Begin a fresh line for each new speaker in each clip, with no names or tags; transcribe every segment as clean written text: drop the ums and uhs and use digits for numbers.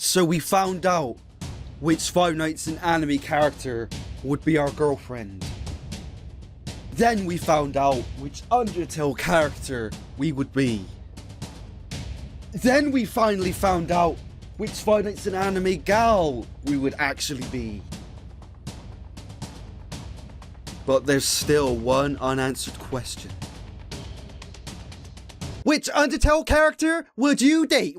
So we found out which Five Nights in Anime character would be our girlfriend. Then we found out which Undertale character we would be. Then we finally found out which Five Nights in Anime gal we would actually be. But there's still one unanswered question. Which Undertale character would you date?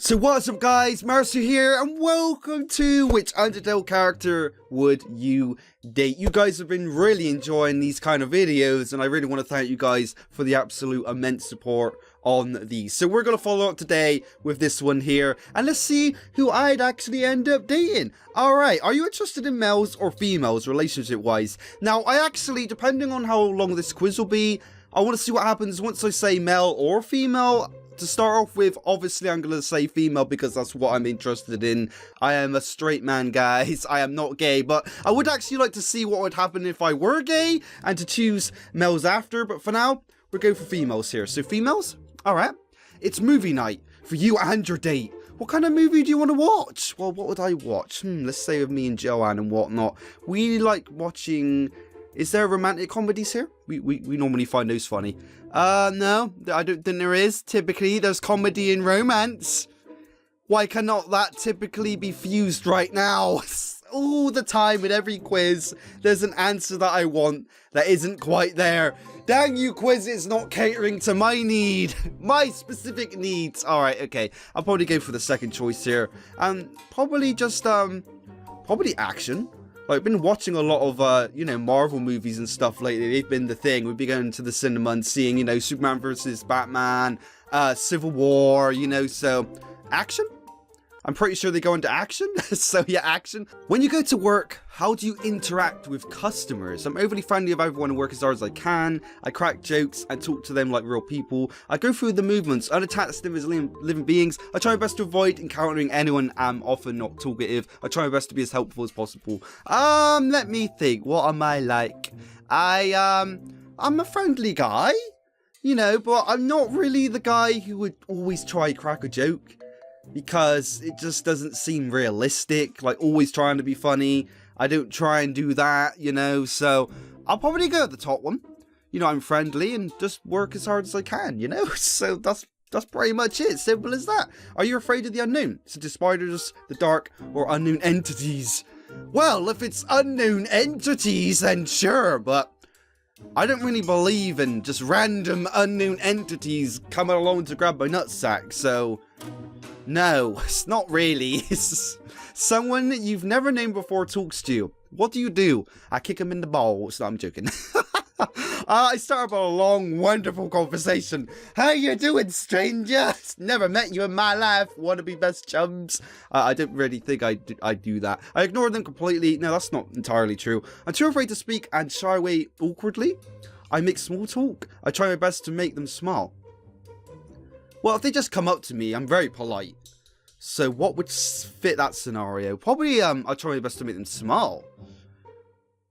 So what's up guys, Mairusu here, and welcome to Which Undertale Character Would You Date? You guys have been really enjoying these kind of videos, and I really want to thank you guys for the absolute immense support on these. So we're going to follow up today with this one here, and let's see who I'd actually end up dating. Alright, are you interested in males or females relationship wise? Now I actually, depending on how long this quiz will be, I want to see what happens once I say male or female. To start off with, obviously I'm going to say female because that's what I'm interested in. I am a straight man, guys. I am not gay, but I would actually like to see what would happen if I were gay and to choose males after. But for now, we're going for females here. So females? Alright. It's movie night for you and your date. What kind of movie do you want to watch? Well, what would I watch? Let's say with me and Joanne and whatnot. We like watching... Is there romantic comedies here? We normally find those funny. No, I don't think there is. Typically, there's comedy and romance. Why cannot that typically be fused right now? All the time in every quiz, there's an answer that I want that isn't quite there. Dang you quizzes not catering to my need. My specific needs. Alright, okay. I'll probably go for the second choice here. And probably just, probably action. Like, I've been watching a lot of, you know, Marvel movies and stuff lately. They've been the thing. We've been going to the cinema and seeing, you know, Superman versus Batman, Civil War, you know, so action? I'm pretty sure they go into action. So yeah, action. When you go to work, how do you interact with customers? I'm overly friendly of everyone and work as hard as I can. I crack jokes and talk to them like real people. I go through the movements, unattached them as living beings. I try my best to avoid encountering anyone. I'm often not talkative. I try my best to be as helpful as possible. Let me think. What am I like? I'm a friendly guy, you know, but I'm not really the guy who would always try crack a joke. Because it just doesn't seem realistic, like always trying to be funny. I don't try and do that, you know, so I'll probably go at the top one. You know, I'm friendly and just work as hard as I can, you know, so that's pretty much it, simple as that. Are you afraid of the unknown, such as spiders, the dark, or unknown entities? Well, if it's unknown entities, then sure, but I don't really believe in just random unknown entities coming along to grab my nutsack, so... No, it's not really. It's someone you've never named before talks to you. What do? I kick him in the balls. No, I'm joking. I start up a long, wonderful conversation. How you doing, stranger? Never met you in my life. Want to be best chums? I don't really think I do that. I ignore them completely. No, that's not entirely true. I'm too afraid to speak and shy away awkwardly. I make small talk. I try my best to make them smile. Well, if they just come up to me, I'm very polite. So what would fit that scenario? Probably, I try my best to make them smile.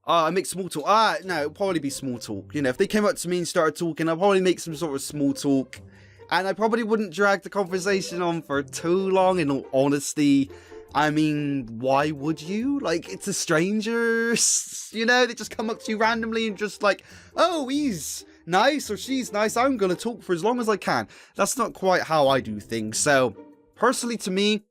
I make small talk. No, it'll probably be small talk. You know, if they came up to me and started talking, I'll probably make some sort of small talk. And I probably wouldn't drag the conversation on for too long, in all honesty. I mean, why would you? Like, it's a stranger, you know, they just come up to you randomly and just like, oh, he's nice or she's nice, I'm gonna talk for as long as I can. That's not quite how I do things. So personally, to me,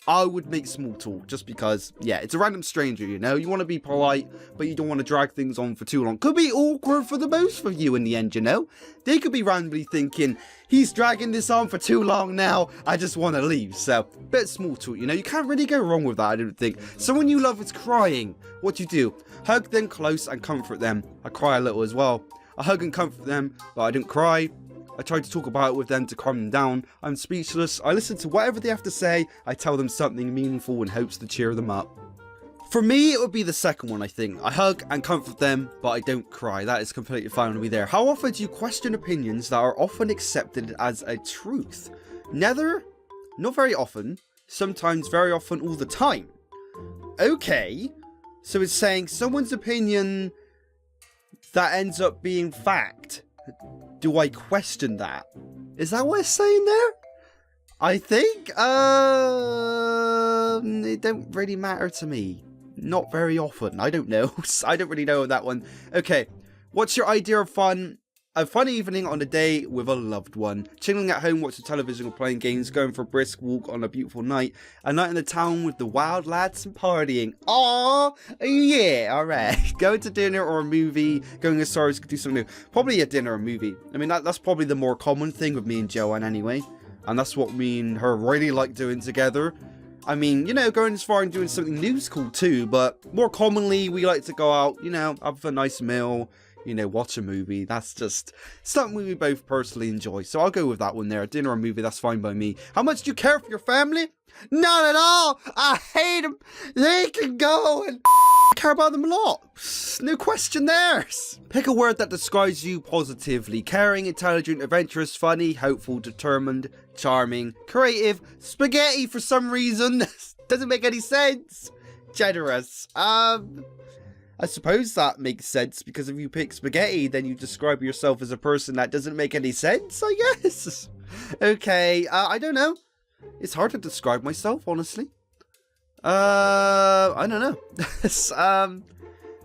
I would make small talk just because, yeah, it's a random stranger, you know, you want to be polite, but you don't want to drag things on for too long. Could be awkward for the both of you in the end, you know. They could be randomly thinking, he's dragging this on for too long now, I just want to leave. So bit small talk, you know, you can't really go wrone with that, I don't think. Someone you love is crying, what do? Hug them close and comfort them. I cry a little as well. I hug and comfort them, but I don't cry. I try to talk about it with them to calm them down. I'm speechless. I listen to whatever they have to say. I tell them something meaningful in hopes to cheer them up. For me, it would be the second one, I think. I hug and comfort them, but I don't cry. That is completely fine with me there. How often do you question opinions that are often accepted as a truth? Neither. Not very often. Sometimes very often all the time. Okay. So it's saying someone's opinion that ends up being fact. Do I question that? Is that what it's saying there? I think, it don't really matter to me. Not very often. I don't know. I don't really know that one. Okay. What's your idea of fun? A fun evening on a day with a loved one. Chilling at home, watching television or playing games, going for a brisk walk on a beautiful night. A night in the town with the wild lads and partying. Aww, yeah, alright. Going to dinner or a movie, going as far as do something new. Probably a dinner or a movie. I mean, that's probably the more common thing with me and Joanne anyway. And that's what me and her really like doing together. I mean, you know, going as far and doing something new is cool too, but more commonly we like to go out, you know, have a nice meal, you know, watch a movie. That's just something we both personally enjoy. So I'll go with that one there. Dinner or movie, that's fine by me. How much do you care for your family? Not at all. I hate them. They can go and care about them a lot. No question there. Pick a word that describes you positively. Caring, intelligent, adventurous, funny, hopeful, determined, charming, creative, spaghetti for some reason. Doesn't make any sense. Generous. I suppose that makes sense, because if you pick spaghetti, then you describe yourself as a person that doesn't make any sense, I guess. Okay, I don't know. It's hard to describe myself, honestly. I don't know.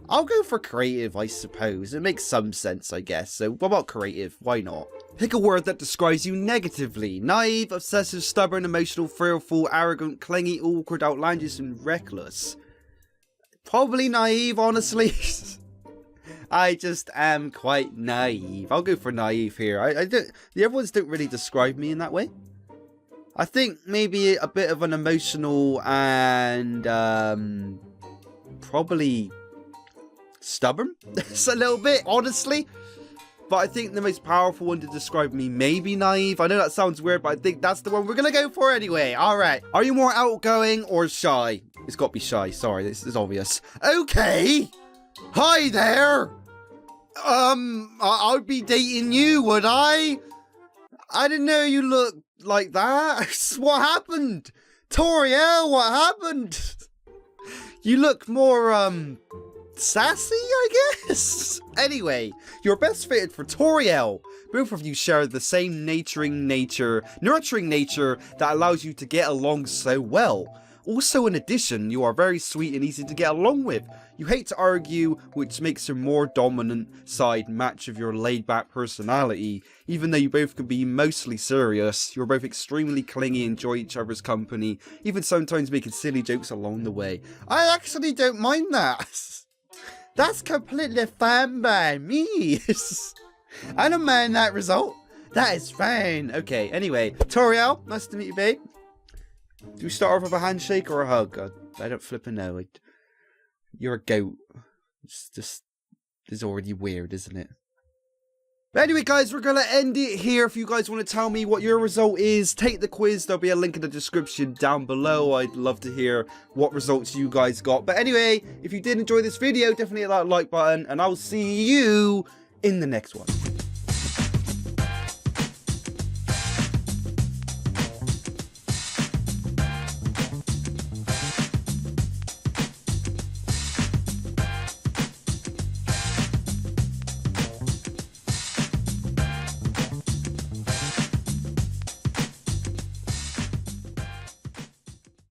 I'll go for creative, I suppose. It makes some sense, I guess. So, what about creative? Why not? Pick a word that describes you negatively. Naive, obsessive, stubborn, emotional, fearful, arrogant, clingy, awkward, outlandish, and reckless. Probably naive, honestly. I just am quite naive. I'll go for naive here. I don't. The other ones don't really describe me in that way. I think maybe a bit of an emotional and probably stubborn. It's a little bit, honestly. But I think the most powerful one to describe me may be naive. I know that sounds weird, but I think that's the one we're gonna go for anyway. Alright. Are you more outgoing or shy? It's got to be shy. Sorry, this is obvious. Okay. Hi there. I'd be dating you, would I? I didn't know you looked like that. What happened? Toriel, what happened? You look more, sassy, I guess? Anyway, you're best fitted for Toriel. Both of you share the same nurturing nature that allows you to get along so well. Also, in addition, you are very sweet and easy to get along with. You hate to argue, which makes your more dominant side match of your laid-back personality. Even though you both can be mostly serious, you're both extremely clingy and enjoy each other's company, even sometimes making silly jokes along the way. I actually don't mind that. That's completely fine by me. I don't mind that result. That is fine. Okay, anyway, Toriel, nice to meet you, babe. Do we start off with a handshake or a hug? I don't flippin' know. You're a goat. It's already weird, isn't it? But anyway, guys, we're going to end it here. If you guys want to tell me what your result is, take the quiz. There'll be a link in the description down below. I'd love to hear what results you guys got. But anyway, if you did enjoy this video, definitely hit that like button. And I'll see you in the next one.